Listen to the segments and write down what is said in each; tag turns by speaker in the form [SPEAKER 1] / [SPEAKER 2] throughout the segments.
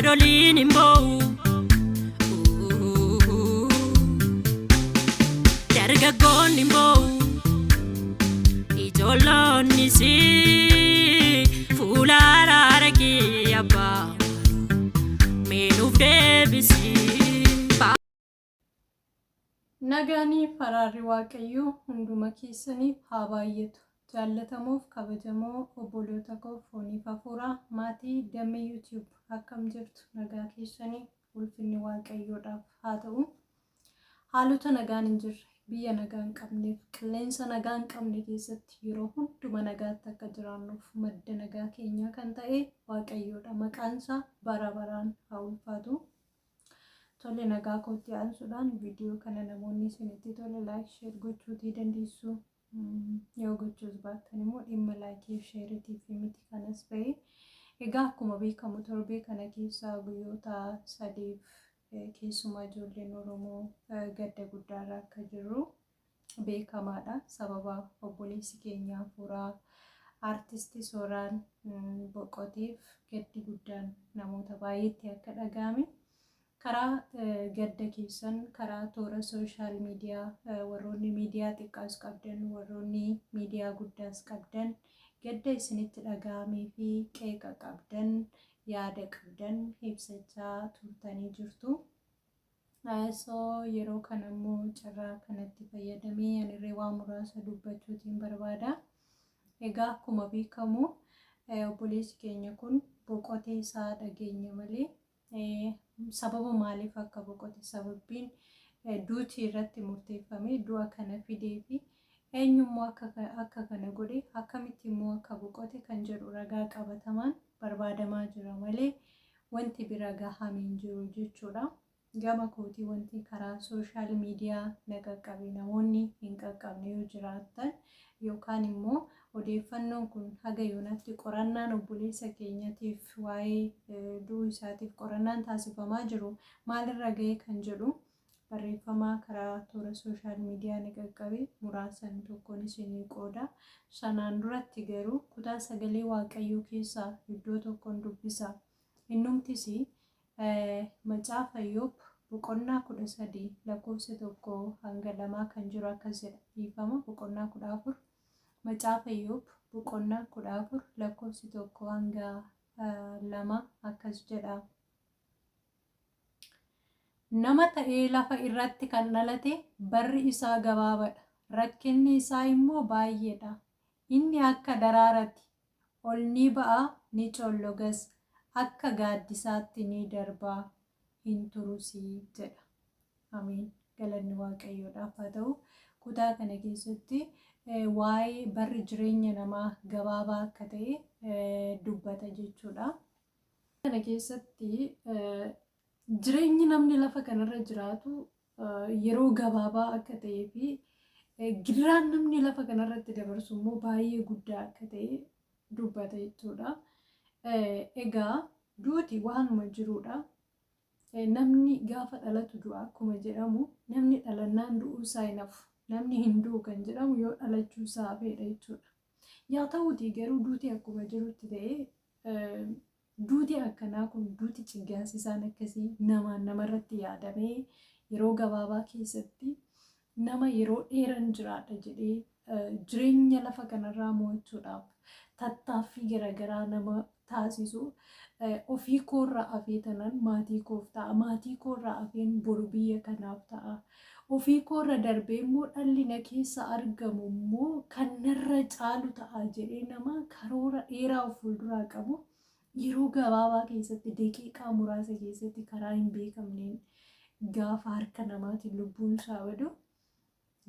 [SPEAKER 1] Hadolin imbo Dargagon imbo Ijolon nisi Fulara ragi abba Menuf debisi
[SPEAKER 2] Nagani fararri waaqayyoo hunduma keessaniif haa baay'atu. Jaallatamuuf kabajamoo obboloota koo fooniif hafuuraa maatii damee YouTube akkam jirtu nagaa keessanii ulfinni waaqayyoodhaaf haa ta'u. Haalota nagaan hin jirre biyya nagaa hin qabneef qilleensa nagaa hin qabne keessatti yeroo hunduma nagaatti akka jiraannuuf madda nagaa keenya kan ta'e waaqayyoodha. Maqaan isaa bara baraan haa ulfaatu. Tole nagaa kootti aansuudhaan viidiyoo kana namoonni isinitti tole like share gochuutii dandeessu. Yoo gochuus baattan immoo dhimma like shareetii fi miti kanas ba'e. Egaa akkuma beekamu torbee kana keessaa guyyoota sadiif keessumaa ijoolleen Oromoo gadda guddaarra akka jirru beekamaadha. Sababa obboleessi keenya Hafuuraa artistii Sooraan boqoteef gaddi guddaan namoota baay'eetti akka dhagahame. Karaa gadda keessan karaa toora social media warroonni miidiyaa xiqqaas qabdan warroonni miidiyaa guddaas qabdan gadda isinitti dhagahamee fi qeeqa qabdan yaada qabdan ibsachaa turtanii jirtu. So yeroo kana immoo carraa kanatti fayyadamee anirree waa muraasa dubbachuutiin barbaada. Egaa akkuma beekamu obboleessi keenya kun boqotee isaa dhageenya malee sababa maaliif akka boqote sababbiin duutii irratti murteeffame du'a kana fidee fi eenyummoo akka kana godhe akkamitti immoo akka boqote kan jedhu ragaa qabatamaan barbaadamaa jira malee wanti bira gahamee hin jiru jechuudha. Gama kootii wanti karaa social media naqaqqabe namoonni hin qaqqabne yoo jiraatan yookaan immoo odeeffannoon kun haga yoonatti qorannaan obboleessa keenyatiif waa'ee du'uu isaatiif qorannaan taasifamaa jiru maalirra ga'e kan jedhu barreeffamaa karaa toora social media naqaqqabe muraasan tokkoon isinii qooda. Sanaan duratti garuu kutaa sagalee waaqayyoo keessaa iddoo tokkoon dubbisa. Innumtis macaafa Iyyoob boqonnaa 13 lakkoofsa 1 hanga 2 kan jiru akkas jedha. Dhiifama boqonnaa 14 macaafa Iyyoob boqonnaa 14 lakkoofsi 1 hanga 2 akkas jedha. Nama ta'ee lafa irratti kan dhalate barri isaa gabaabadha. Rakkinni isaa immoo baay'eedha. Inni akka daraaraatti ol ni ba'a ni collogas akka gaaddisaatti ni darbaa hin turusii jedha. Amiin. Galanni waaqayyoodhaaf haa ta'u. Kutaa kana keessatti waa'ee barri jireenya namaa gabaabaa akka ta'e dubbata jechuudha. Kana keessatti jireenyi namni lafa kanarra jiraatu yeroo gabaabaa akka ta'ee fi giraan namni lafa kanarratti dabarsu immoo baay'ee guddaa akka ta'e dubbata jechuudha. Egaa duuti waanuma jirudha. Namni gaafa dhalatu du'a akkuma jedhamu namni dhalannaan du'uu isaa hin hafu. Namni hin du'u kan jedhamu yoo dhalachuu isaa hafeedha jechuudha. Yaa ta'uutii garuu duuti akkuma jirutti ta'ee duuti akkanaa kun duuti ciggaasisaan akkasii namarratti yaadamee yeroo gabaabaa keessatti nama yeroo dheeran jiraadha jedhee jireenya lafa kanarraa mo'achuudhaaf tattaaffii garaagaraa nama taasisu. Ofii koorraa hafee tanan maatii koof ta'a. Maatii koorraa hafeen boru biyya kanaaf ta'a. Ofii koorra darbee immoo dhalli na keessa argamu immoo kan narra caalu ta'a jedhee nama karoora dheeraa of fuulduraa qabu yeroo gabaabaa keessatti daqiiqaa muraasa keessatti karaa hin beekamneen gaafa harka namaatiin lubbuun isaa badu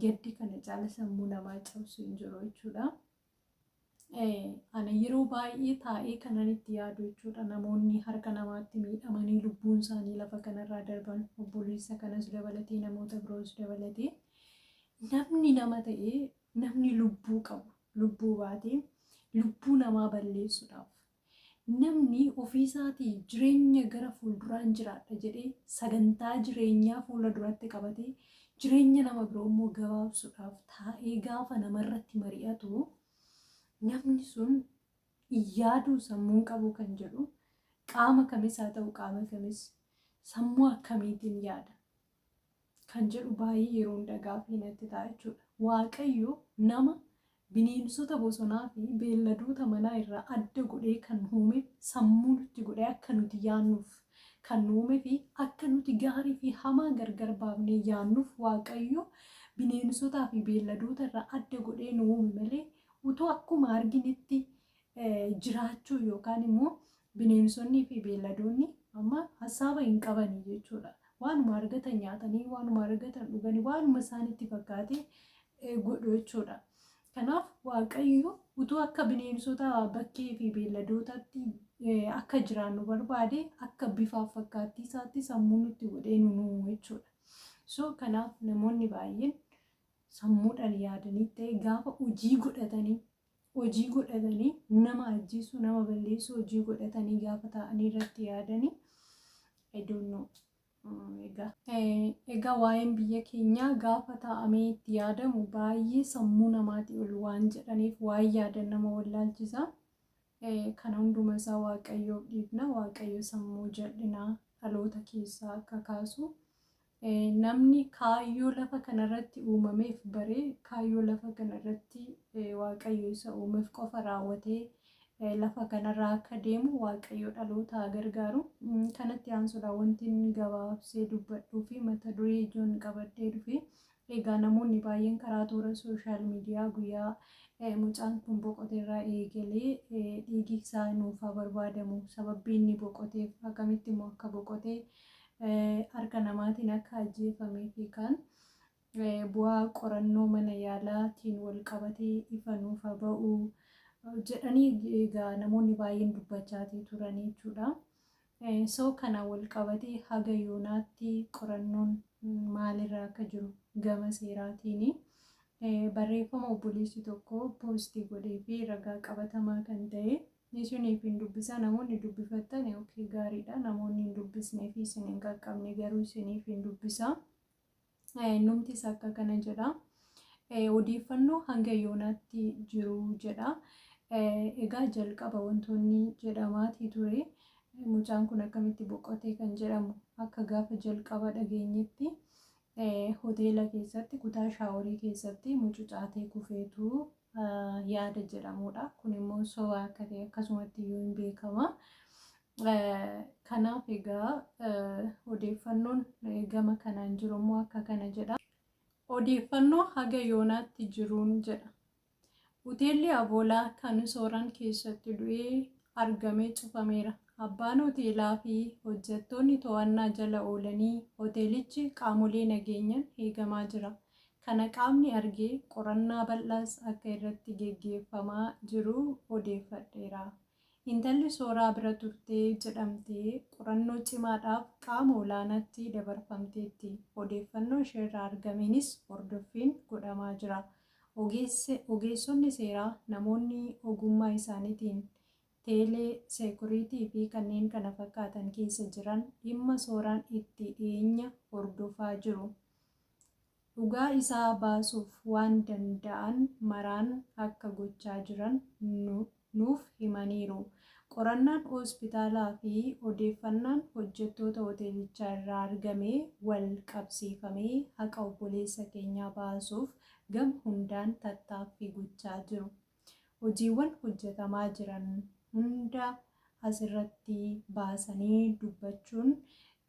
[SPEAKER 2] gaddi kana caala sammuu namaa cabsu hin jiru jechuudha. Ana yeroo baay'ee taa'ee kanan itti yaadu jechuudha. Namoonni harka namaatti miidhamanii lubbuun isaanii lafa kanarraa darban obboleessa kanas dabalatee namoota biroos dabalatee namni nama ta'ee namni lubbuu qabu lubbuu baatee lubbuu namaa balleessuudhaaf namni ofiisaatii jireenya gara fuulduraan jiraadha jedhee sagantaa jireenyaa fuula duratti qabatee jireenya nama biroo immoo gabaabsuudhaaf taa'ee gaafa namarratti mari'atu namni sun yaaduu sammuun qabu kan jedhu qaama kamis haa ta'u qaama kamis sammuu akkamiitiin yaada kan jedhu baay'ee yeroo hunda gaaffii natti ta'a jechuudha. Waaqayyo nama bineensota bosonaa fi beelladoota manaa irraa adda godhee kan uume sammuu nutti godhee akka nuti yaannuuf kan uume fi akka nuti gaarii fi hamaa gargar baafnee yaannuuf waaqayyo bineensotaa fi beelladoota irraa adda godhee nu uume malee utoo akkuma arginetti jiraachuu yookaan immoo bineensonnii fi beelladoonni amma hasaaba hin qabanii jechuudha. Waanuma argatan nyaatanii, waanuma argatan dhuganii, waanuma isaanitti fakkaatee godhu jechuudha. Kanaaf waaqayyo utuu akka bineensota bakkee fi beelladootaatti akka jiraannu barbaade akka bifaaf fakkaattii isaatti sammuu nutti godhee nu uume jechuudha. So kanaaf namoonni baay'een sammuudhaan yaadanii ta'e gaafa hojii godhatanii nama ajjeesuu, nama balleessuu hojii godhatanii gaafa ta'anii irratti yaadanii egaa waa'een biyya keenyaa gaafa taa'amee itti yaadamu baay'ee sammuu namaatii ol waan jedhaniif waa'ee yaadan nama wallaalchisa. Kana hunduma isaa waaqayyoof dhiifna. Waaqayyo sammuu jal'inaa dhaloota keessaa akka kaasu. Namni kaayyoo lafa kanarratti uumameef baree kaayyoo lafa kanarratti waaqayyo isa uumeef qofa raawwatee lafa kanarraa akka deemu waaqayyo dhaloota gargaaru. Kanatti aansuudhaan wanti inni gabaabsee dubbadhuu fi mata duree ijoon qabadhee dhufe egaa namoonni baay'een karaa toora sooshaal miidiyaa guyyaa mucaan kun boqoteerraa eegalee dhiigi isaa nuuf haa barbaadamu, sababbii inni boqoteef akkamitti immoo akka boqotee harka namaatiin akka ajjeefamee fi kan bu'aa qorannoo mana yaalaatiin wal qabatee ifa nuuf haa ba'u jedhanii egaa namoonni baay'een dubbachaatii turan jechuudha. So kana wal qabatee haga yoonaatti qorannoon maalirra akka jiru gama seeraatiin barreeffama obboleessi tokko poostii godhee fi ragaa qabatamaa kan ta'e isiniif hin dubbisa. Namoonni dubbifattan yookiin gaariidha. Namoonni hin dubbisnee fi isin hin qaqqabne garuu isiniif hin dubbisa. Numtis akka kana jedha. Odeeffannoo hanga yoonaatti jiru jedha. Egaa jalqaba wantoonni jedhamaatii ture. Mucaan kun akkamitti boqotee kan jedhamu akka gaafa jalqaba dhageenyetti hoteela keessatti kutaa shaaworii keessatti mucucaatee kufeetu yaada jedhamudha. Kun immoo sobaa akka ta'e akkasumatti iyyuu hin beekama. Kanaaf egaa odeeffannoon gama kanaan jiru immoo akka kana jedha. Odeeffannoo haga yoonaatti jiruun jedha. Hoteelli Aboolaa kan Sooran keessatti du'ee argamee cufameera. Abbaan hoteelaa fi hojjettoonni to'annaa jala oolanii hoteelichi qaamolee nageenyaan eegamaa jira. Kana qaamni argee qorannaa bal'aas akka irratti geggeeffamaa jiru odeeffadheera. Intalli Sooraa bira turtee jedhamtee qorannoo cimaadhaaf qaama olaanaatti dabarfamteetti. Odeeffannoo isheerraa argameenis hordoffiin godhamaa jira. Ogeessonni seeraa namoonni ogummaa isaaniitiin teelee seekuriitii fi kanneen kana fakkaatan keessa jiran dhimma Sooraan itti dhiyeenya hordofaa jiru. Dhugaa isaa baasuuf waan danda'an maraan akka gochaa jiran nuuf himaniiru. Qorannaan hospitaalaa fi odeeffannaan hojjettoota hoteelichaa irraa argamee wal qabsiifamee haqa obboleessa keenyaa baasuuf gama hundaan tattaaffii gochaa jiru. Hojiiwwan hojjetamaa jiran hunda asirratti baasanii dubbachuun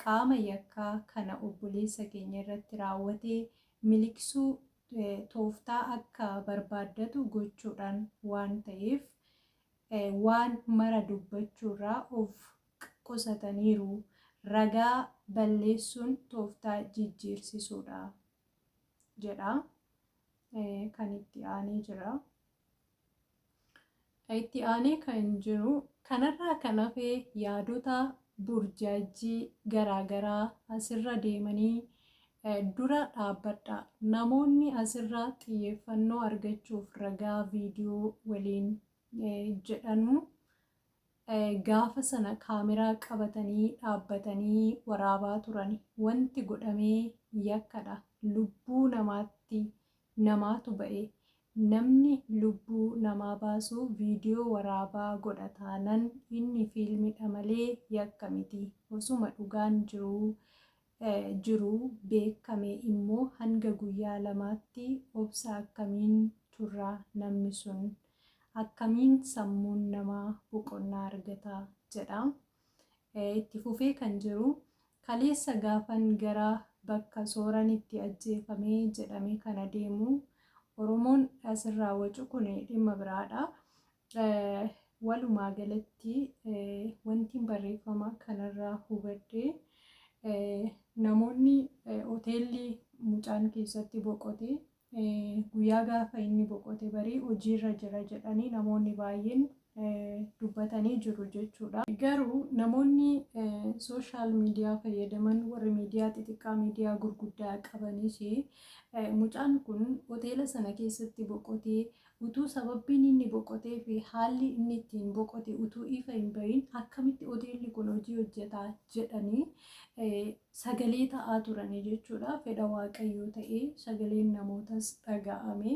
[SPEAKER 2] qaama yakkaa kana obboleessa keenya irratti raawwatee miliqsuu tooftaa akka barbaaddatu gochuudhaan waan ta'eef waan mara dubbachuurraa of qusataniiru. Ragaa balleessuun tooftaa jijjiirsisuudha jedha. Kan itti aanee jira. Itti aanee kan jiru kanarraa kan hafe yaadota burjaajii garaagaraa asirra deemanii dura dhaabbadha. Namoonni asirraa xiyyeeffannoo argachuuf ragaa viidiyoo waliin jedhanu gaafa sana kaameraa qabatanii dhaabbatanii waraabaa turan. Wanti godhamee yakkadha. Lubbuu namaatu ba'e. namni lubbuu namaa baasu viidiyoo waraabaa godhataanan inni fiilmidha malee yakka miti. Osuma dhugaan jiru beekame immoo hanga guyyaa lamaatti obsa akkamiin turraa namni sun, akkamiin sammuun namaa boqonnaa argata jedha. Itti fufee kan jiru kaleessa gaafan gara bakka sooran itti ajjeefamee jedhame kana deemu Oromoon asirraa wacu kun dhimma biraadha. Walumaa galatti wanti barreeffama kanarraa hubadhe namoonni hoteelli mucaan keessatti boqote guyyaa gaafa inni boqote barii hojiirra jira jedhanii namoonni baay'een dubbatanii jiru jechuudha. Garuu namoonni sooshaal miidiyaa fayyadaman warri miidiyaa xixiqqaa miidiyaa gurguddaa qabanis mucaan kun hoteela sana keessatti boqotee utuu sababbiin inni boqotee fi haalli inni ittiin boqote utuu ifa hin bahin akkamitti hoteelli kun hojii hojjetaa jedhanii sagalee ta'aa turanii jechuudha. Fedha waaqayyoo ta'ee sagaleen namootas dhaga'ame.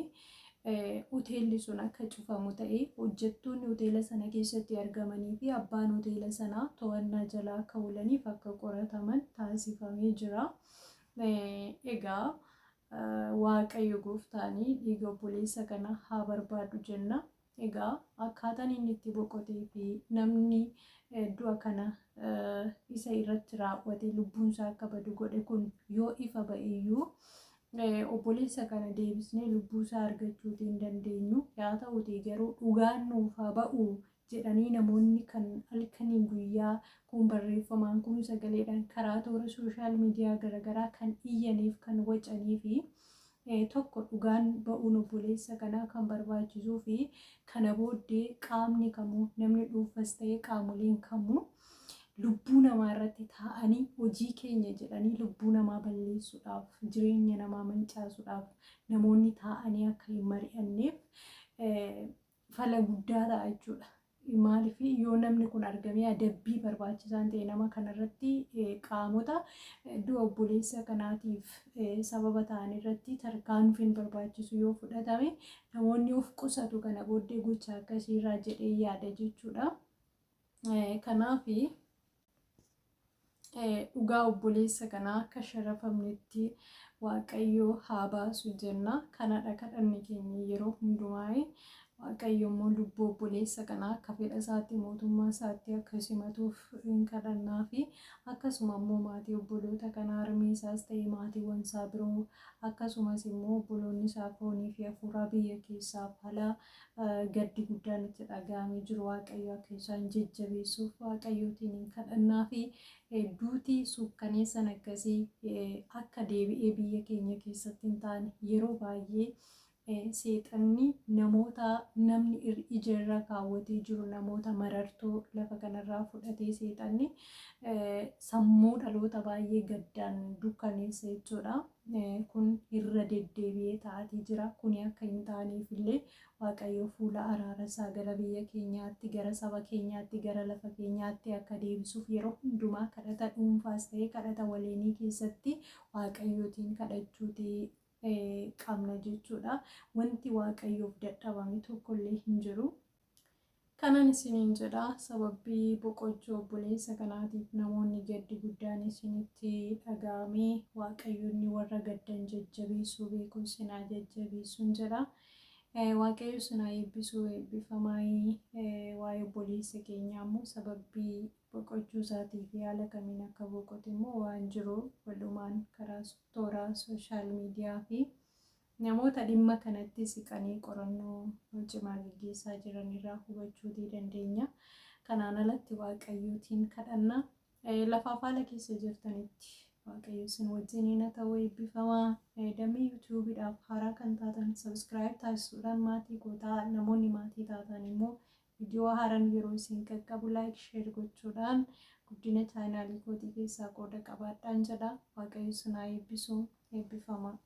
[SPEAKER 2] Hoteelli sun akka cufamu ta'ee hojjettoonni hoteela sana keessatti argamanii fi abbaan hoteela sanaa to'annaa jalaa akka oolaniif akka qorataman taasifamee jira. Egaa waaqayyo gooftaanii dhiiga obboleessa kana haa barbaadu jenna. Egaa akkaataan inni itti boqotee fi namni du'a kana isa irratti raawwate lubbuunsaa akka badu godhe kun yoo ifa ba'eeyyuu obboleessa kana deebisnee lubbuusaa argachuutii hin dandeenyu. Yaa ta'uutii garuu dhugaan nuuf haa ba'u jedhanii namoonni kan halkanii guyyaa kun barreeffamaan kun sagaleedhaan karaa toora sooshaal miidiyaa garaagaraa kan iyyaniif kan wacanii fi tokko dhugaan ba'uun obboleessa kanaa kan barbaachisuu fi kana booddee qaamni kamuu namni dhuunfas ta'ee qaamoleen kamuu lubbuu namaa irratti taa'anii hojii keenya jedhanii lubbuu namaa balleessuudhaaf jireenya namaa mancaasuudhaaf namoonni taa'anii akka hin mari'anneef fala guddaa ta'a jechuudha. Maaliif yoo namni kun argamee adabbii barbaachisaan ta'e nama kanarratti qaamota du'a obboleessa kanaatiif sababa ta'an irratti tarkaanfiin barbaachisu yoo fudhatame namoonni of qusatu kana booddee gocha akkasiirraa jedhee yaada jechuudha. Kanaaf dhugaa obboleessa kanaa akka sharafamnetti waaqayyoo haa baasu jenna. Kanadha kadhanni keenya yeroo hundumaa. Waaqayyo immoo lubbuu obboleessa kanaa akka fedha isaatti mootummaa isaatti akka simatuuf hin kadhannaa fi akkasuma immoo maatii obboloota kanaa harmee isaas ta'ee maatiiwwan isaa biroo akkasumas immoo obboloonni isaa foonii fi hafuuraa biyya keessaaf alaa gaddi guddaan itti dhaga'amee jiru waaqayyo akka isaan jajjabeessuuf waaqayyootiin hin kadhannaa fi duutii suukkaneessan akkasii akka deebi'ee biyya keenya keessatti hin taane yeroo baay'ee seexanni namoota namni ija irra kaawwatee jiru namoota marartoo lafa kanarraa fudhatee seexanni sammuu dhaloota baay'ee gaddaan dukkaneessa jechuudha. Kun irra deddeebi'ee ta'atii jira. Kuni akka hin taaneef illee waaqayyo fuula araara isaa gara biyya keenyaatti gara saba keenyaatti gara lafa keenyaatti akka deebisuuf yeroo hundumaa kadhata dhuunfaas ta'ee kadhata waleenii keessatti waaqayyootiin kadhachuuti qabna jechuudha. Wanti waaqayyoof dadhabame tokkollee hin jiru. Kanan isiniin jedha sababbii boqochuu obboleessa kanaatiif namoonni gaddi guddaan isinitti dhaga'amee waaqayyoonni warra gaddan jajjabeessuu beekuu isinaa jajjabeessuun jedha. Waaqayyo isinaa eebbisuu eebbifamaayii. Waa'ee obboleessa keenyaa immoo sababbii boqochuu isaatii fi haala kamiin akka boqote immoo waan jiru walumaan karaa toora sooshaal miidiyaa fi namoota dhimma kanatti siqanii qorannoo cimaa gaggeessaa jiran irraa hubachuutii dandeenya. Kanaan alatti waaqayyootiin kadhanna. Lafaaf haala keessa jirtanitti waaqayyo isin wajjiniin haa ta'u eebbifamaa. Damee yuutuubiidhaaf haaraa kan taatan sabiskiraayib taasisuudhaan maatii gootaa. Namoonni maatii taatan immoo viidiyoo haaraan yeroo isin qaqqabu laayik sheer gochuudhaan guddina chaanaalii kootii keessaa qooda qabaadhaan jedha. Waaqayyo isin haa eebbisu. Eebbifamaa.